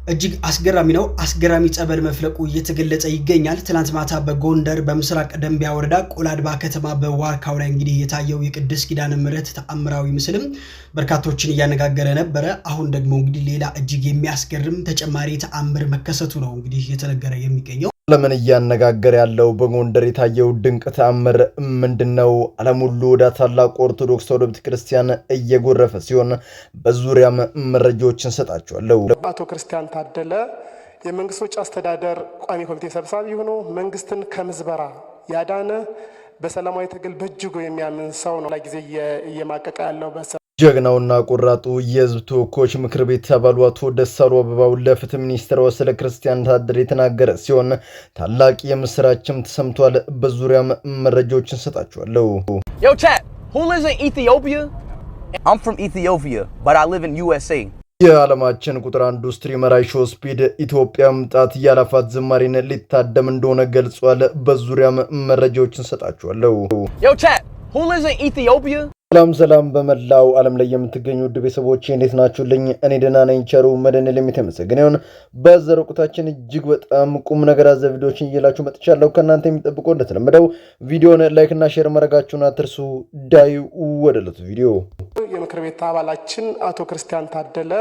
እጅግ አስገራሚ ነው። አስገራሚ ጸበል መፍለቁ እየተገለጸ ይገኛል። ትናንት ማታ በጎንደር በምስራቅ ደንቢያ ወረዳ ቆላድባ ከተማ በዋርካው ላይ እንግዲህ የታየው የቅድስት ኪዳነ ምሕረት ተአምራዊ ምስልም በርካቶችን እያነጋገረ ነበረ። አሁን ደግሞ እንግዲህ ሌላ እጅግ የሚያስገርም ተጨማሪ ተአምር መከሰቱ ነው እንግዲህ እየተነገረ የሚገኘው። ለምን እያነጋገረ ያለው በጎንደር የታየው ድንቅ ተአምር ምንድነው? ዓለም ሁሉ ወደ ታላቁ ኦርቶዶክስ ተዋሕዶ ቤተክርስቲያን እየጎረፈ ሲሆን በዙሪያም መረጃዎችን ሰጣቸዋለሁ። አቶ ክርስቲያን ታደለ የመንግስት ወጪ አስተዳደር ቋሚ ኮሚቴ ሰብሳቢ ሆኖ መንግስትን ከምዝበራ ያዳነ በሰላማዊ ትግል በእጅጉ የሚያምን ሰው ነው። ለጊዜ እየማቀቀ ያለው ጀግናውና ቆራጡ የሕዝብ ተወካዮች ምክር ቤት አባሉ አቶ ደሳሉ አበባው ለፍትህ ሚኒስትር ስለ ክርስቲያን ታደለ የተናገረ ሲሆን ታላቅ የምስራችም ተሰምቷል። በዙሪያም መረጃዎችን ሰጣቸዋለሁ። Yo chat, who lives in Ethiopia? I'm from Ethiopia, but I live in USA. የዓለማችን ቁጥር አንዱ ስትሪመር አይሾ ስፒድ ኢትዮጵያ መምጣት ያላፋት ዝማሬን ሊታደም እንደሆነ ገልጿል። በዙሪያም መረጃዎችን ሰጣቸዋለሁ። Yo chat, who lives in Ethiopia? ሰላም በመላው ዓለም ላይ የምትገኙ ውድ ቤተሰቦቼ እንዴት ናችሁልኝ? እኔ ደህና ነኝ። ቸሩ መድኃኔዓለም የተመሰገነ ይሁን። በዛሬው ቆይታችን እጅግ በጣም ቁም ነገር አዘል ቪዲዮዎችን እየላችሁ መጥቻለሁ። ከእናንተ የሚጠብቀው እንደተለመደው ቪዲዮን ላይክ እና ሼር ማድረጋችሁን አትርሱ። ዳዩ ወደ ዕለቱ ቪዲዮ። የምክር ቤት አባላችን አቶ ክርስቲያን ታደለ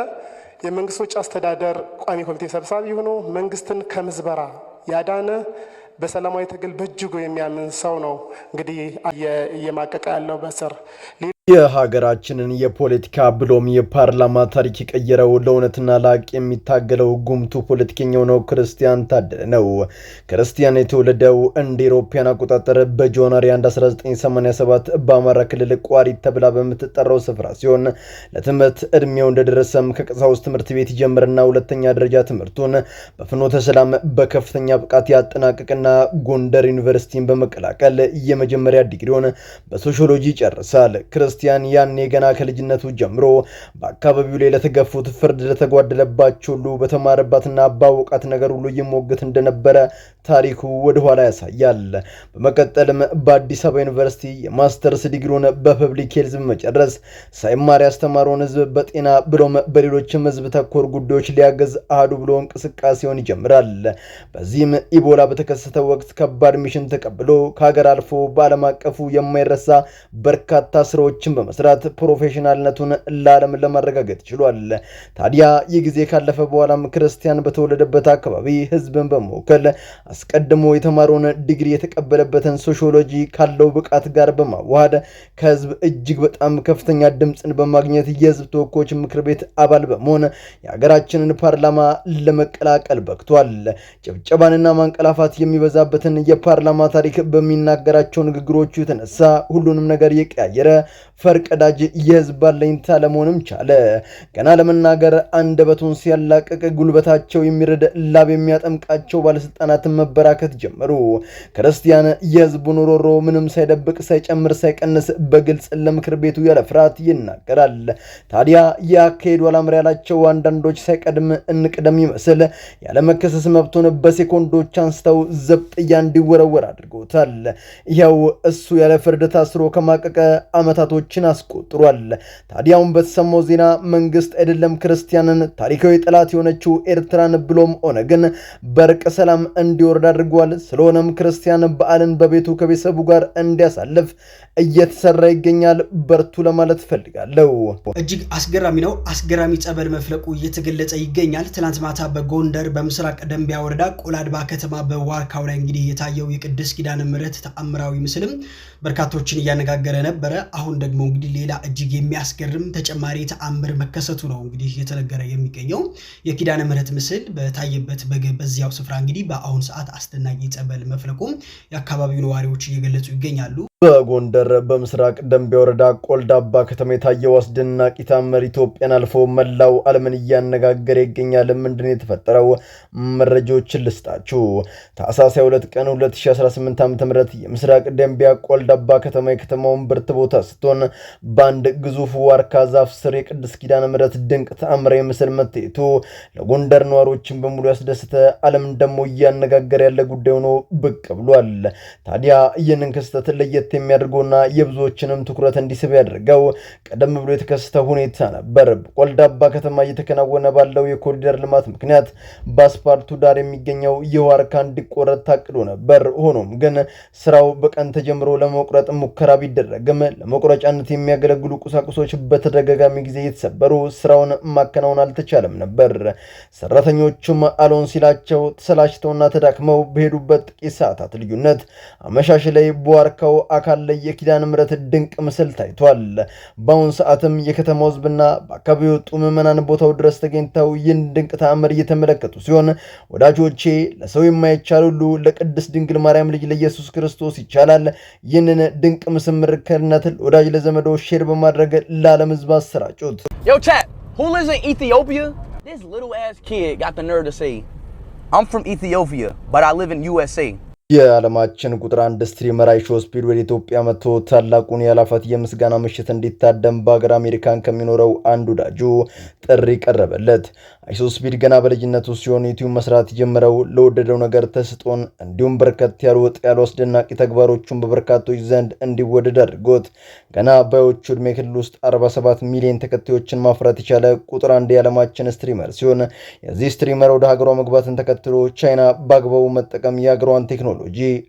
የመንግስት ወጪ አስተዳደር ቋሚ ኮሚቴ ሰብሳቢ ሆኖ መንግስትን ከምዝበራ ያዳነ በሰላማዊ ትግል በእጅጉ የሚያምን ሰው ነው። እንግዲህ እየማቀቀ ያለው በስር የሀገራችንን የፖለቲካ ብሎም የፓርላማ ታሪክ የቀየረው ለእውነትና ለሀቅ የሚታገለው ጉምቱ ፖለቲከኛው ነው ክርስቲያን ታደለ ነው። ክርስቲያን የተወለደው እንደ አውሮፓውያን አቆጣጠር በጃንዋሪ 1987 በአማራ ክልል ቋሪት ተብላ በምትጠራው ስፍራ ሲሆን ለትምህርት እድሜው እንደደረሰም ከቀሳውስት ትምህርት ቤት ይጀምርና ሁለተኛ ደረጃ ትምህርቱን በፍኖተ ሰላም በከፍተኛ ብቃት ያጠናቀቅና ጎንደር ዩኒቨርሲቲን በመቀላቀል የመጀመሪያ ዲግሪውን በሶሺዮሎጂ ይጨርሳል። ክርስቲያን ያኔ ገና ከልጅነቱ ጀምሮ በአካባቢው ላይ ለተገፉት ፍርድ ለተጓደለባቸው ሁሉ በተማረባትና ባወቃት ነገር ሁሉ ይሞግት እንደነበረ ታሪኩ ወደ ኋላ ያሳያል። በመቀጠልም በአዲስ አበባ ዩኒቨርሲቲ የማስተርስ ዲግሪውን በፐብሊክ ሄልዝ መጨረስ ሳይማር ያስተማረውን ህዝብ በጤና ብሎም በሌሎችም ህዝብ ተኮር ጉዳዮች ሊያገዝ አህዱ ብሎ እንቅስቃሴውን ይጀምራል። በዚህም ኢቦላ በተከሰተ ወቅት ከባድ ሚሽን ተቀብሎ ከሀገር አልፎ በዓለም አቀፉ የማይረሳ በርካታ ስራዎችን በመስራት ፕሮፌሽናልነቱን ለዓለም ለማረጋገጥ ችሏል። ታዲያ ይህ ጊዜ ካለፈ በኋላም ክርስቲያን በተወለደበት አካባቢ ህዝብን በመወከል አስቀድሞ የተማረውን ዲግሪ የተቀበለበትን ሶሺዮሎጂ ካለው ብቃት ጋር በማዋሃድ ከህዝብ እጅግ በጣም ከፍተኛ ድምፅን በማግኘት የህዝብ ተወካዮች ምክር ቤት አባል በመሆን የሀገራችንን ፓርላማ ለመቀላቀል በቅቷል። ጭብጨባንና ማንቀላፋት የሚበዛበትን የፓርላማ ታሪክ በሚናገራቸው ንግግሮቹ የተነሳ ሁሉንም ነገር የቀያየረ ፈርቀዳጅ የህዝብ አለኝታ ለመሆንም ቻለ። ገና ለመናገር አንደበቱን ሲያላቅቅ ጉልበታቸው የሚረድ ላብ የሚያጠምቃቸው ባለስልጣናትን መበራከት ጀመሩ። ክርስቲያን የህዝቡን ሮሮ ምንም ሳይደብቅ ሳይጨምር ሳይቀንስ በግልጽ ለምክር ቤቱ ያለ ፍርሃት ይናገራል። ታዲያ ያካሄዱ አላምር ያላቸው አንዳንዶች ሳይቀድም እንቅደም ይመስል ያለመከሰስ መብቱን በሴኮንዶች አንስተው ዘብጥያ እንዲወረወር አድርገውታል። ይኸው እሱ ያለ ፍርድ ታስሮ ከማቀቀ አመታቶችን አስቆጥሯል። ታዲያውን በተሰማው ዜና መንግስት አይደለም ክርስቲያንን ታሪካዊ ጠላት የሆነችው ኤርትራን ብሎም ኦነግን በርቀ ሰላም እንዲወርድ አድርጓል። ስለሆነም ክርስቲያን በዓልን በቤቱ ከቤተሰቡ ጋር እንዲያሳልፍ እየተሰራ ይገኛል። በርቱ ለማለት ፈልጋለሁ። እጅግ አስገራሚ ነው። አስገራሚ ጸበል መፍለቁ እየተገለጸ ይገኛል። ትናንት ማታ በጎንደር በምስራቅ ደንቢያ ወረዳ ቆላድባ ከተማ በዋርካው ላይ እንግዲህ የታየው የቅድስት ኪዳነ ምሕረት ተአምራዊ ምስልም በርካቶችን እያነጋገረ ነበረ። አሁን ደግሞ እንግዲህ ሌላ እጅግ የሚያስገርም ተጨማሪ ተአምር መከሰቱ ነው እንግዲህ እየተነገረ የሚገኘው። የኪዳነ ምሕረት ምስል በታየበት በዚያው ስፍራ እንግዲህ በአሁን ሰዓት አስደናቂ ጸበል መፍለቁም የአካባቢው ነዋሪዎች እየገለጹ ይገኛሉ። በጎንደር በምስራቅ ደንቢያ ወረዳ ቆላድባ ከተማ የታየው አስደናቂ ተአምር ኢትዮጵያን አልፎ መላው ዓለምን እያነጋገረ ይገኛል። ምንድነው የተፈጠረው? መረጃዎችን ልስጣችሁ። ታኅሳስ 2 ቀን 2018 ዓ.ም የምስራቅ ደንቢያ ቆላድባ ከተማ የከተማውን ብርት ቦታ ስትሆን በአንድ ግዙፍ ዋርካ ዛፍ ስር የቅድስት ኪዳነ ምሕረት ድንቅ ተአምራዊ ምስል መታየቱ ለጎንደር ነዋሪዎችን በሙሉ ያስደሰተ ዓለም ደግሞ እያነጋገረ ያለ ጉዳይ ሆኖ ብቅ ብሏል። ታዲያ ይህንን ክስተት ለየት ለየት የሚያደርገውና የብዙዎችንም ትኩረት እንዲስብ ያደርገው ቀደም ብሎ የተከሰተ ሁኔታ ነበር። በቆልዳባ ከተማ እየተከናወነ ባለው የኮሪደር ልማት ምክንያት በአስፓልቱ ዳር የሚገኘው የዋርካ እንዲቆረጥ ታቅዶ ነበር። ሆኖም ግን ስራው በቀን ተጀምሮ ለመቁረጥ ሙከራ ቢደረግም ለመቁረጫነት የሚያገለግሉ ቁሳቁሶች በተደጋጋሚ ጊዜ የተሰበሩ ስራውን ማከናወን አልተቻለም ነበር። ሰራተኞቹም አሎን ሲላቸው ተሰላችተውና ተዳክመው በሄዱበት ጥቂት ሰዓታት ልዩነት አመሻሽ ላይ በዋርካው አካል ላይ የኪዳነ ምሕረት ድንቅ ምስል ታይቷል። በአሁን ሰዓትም የከተማው ህዝብና በአካባቢው የወጡ ምዕመናን ቦታው ድረስ ተገኝተው ይህን ድንቅ ተአምር እየተመለከቱ ሲሆን ወዳጆቼ ለሰው የማይቻል ሁሉ ለቅድስት ድንግል ማርያም ልጅ ለኢየሱስ ክርስቶስ ይቻላል። ይህንን ድንቅ ምስክርነት ወዳጅ ለዘመዶ ሼር በማድረግ ለዓለም ህዝብ አሰራጩት። Yo chat, who lives in Ethiopia? This little ass kid got the nerve to say, I'm from Ethiopia, but I live in USA. የዓለማችን ቁጥር 1 ስትሪመር አይሾ ስፒድ ወደ ኢትዮጵያ መጥቶ ታላቁን ያላፋት የምስጋና ምሽት እንዲታደም በአገር አሜሪካን ከሚኖረው አንዱ ወዳጁ ጥሪ ቀረበለት። አይሾ ስፒድ ገና በልጅነቱ ሲሆን ዩቲዩብ መስራት የጀመረው ለወደደው ነገር ተስጦን እንዲሁም በርከት ያሉ ወጥ ያሉ አስደናቂ ተግባሮቹን በበርካቶች ዘንድ እንዲወደድ አድርጎት ገና በዮቹ ዕድሜ ክልል ውስጥ 47 ሚሊዮን ተከታዮችን ማፍራት የቻለ ቁጥር 1 የዓለማችን ስትሪመር ሲሆን የዚህ ስትሪመር ወደ ሀገሯ መግባትን ተከትሎ ቻይና በአግባቡ መጠቀም የሀገሯን ቴክኖሎጂ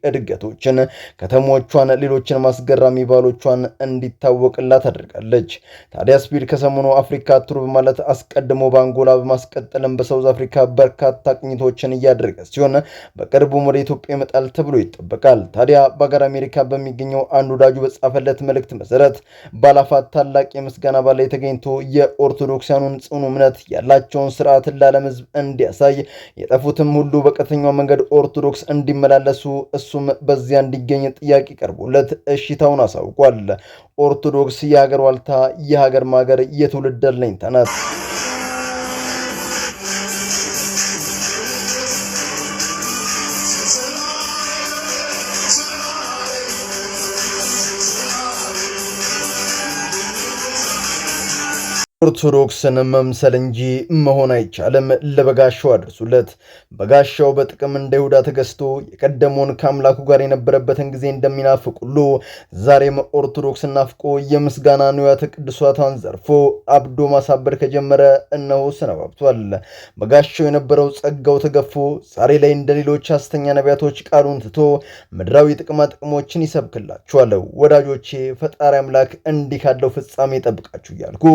እድገቶችን ከተሞቿን ሌሎችን ማስገራሚ ባሎቿን እንዲታወቅላት አድርጋለች። ታዲያ ስፒድ ከሰሞኑ አፍሪካ ቱር በማለት አስቀድሞ በአንጎላ በማስቀጠልም በሳውዝ አፍሪካ በርካታ ቅኝቶችን እያደረገ ሲሆን በቅርቡም ወደ ኢትዮጵያ ይመጣል ተብሎ ይጠበቃል። ታዲያ በአገር አሜሪካ በሚገኘው አንድ ወዳጁ በጻፈለት መልእክት መሰረት ባላፋት ታላቅ የምስጋና በዓል ላይ ተገኝቶ የኦርቶዶክሳኑን ጽኑ እምነት ያላቸውን ስርዓት ለዓለም ሕዝብ እንዲያሳይ የጠፉትም ሁሉ በቀጥተኛው መንገድ ኦርቶዶክስ እንዲመላለሱ እሱም በዚያ እንዲገኝ ጥያቄ ቀርቦለት እሺታውን አሳውቋል። ኦርቶዶክስ የሀገር ዋልታ፣ የሀገር ማገር፣ የትውልድ አለኝታ ናት። ኦርቶዶክስን መምሰል እንጂ መሆን አይቻልም። ለበጋሻው አድርሱለት። በጋሻው በጥቅም እንደ ይሁዳ ተገዝቶ የቀደመውን ከአምላኩ ጋር የነበረበትን ጊዜ እንደሚናፍቅ ሁሉ ዛሬም ኦርቶዶክስ ናፍቆ የምስጋና ንዋያተ ቅዱሳቷን ዘርፎ አብዶ ማሳበድ ከጀመረ እነሆ ሰነባብቷል። በጋሻው የነበረው ጸጋው ተገፎ ዛሬ ላይ እንደሌሎች ሐሰተኛ ነቢያቶች ቃሉን ትቶ ምድራዊ ጥቅሞችን ይሰብክላችኋል። ወዳጆቼ ፈጣሪ አምላክ እንዲህ ካለው ፍጻሜ ይጠብቃችሁ እያልኩ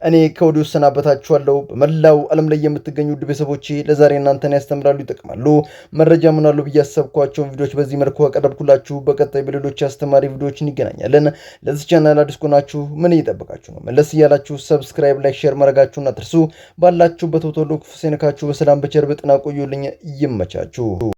እኔ ከወዲሁ ሰናበታችኋለሁ። በመላው ዓለም ላይ የምትገኙ ውድ ቤተሰቦቼ ለዛሬ እናንተን ያስተምራሉ፣ ይጠቅማሉ፣ መረጃ ምናሉ ብዬ ያሰብኳቸውን ቪዲዮዎች በዚህ መልኩ አቀረብኩላችሁ። በቀጣይ በሌሎች አስተማሪ ቪዲዮዎች እንገናኛለን። ለዚህ ቻናል አዲስ ከሆናችሁ ምን እየጠበቃችሁ ነው? መለስ እያላችሁ ሰብስክራይብ፣ ላይክ፣ ሼር ማድረጋችሁን አትርሱ። ባላችሁበት ሁሉ ክፉ ሳይነካችሁ በሰላም በቸር በጤና ቆዩልኝ። ይመቻችሁ።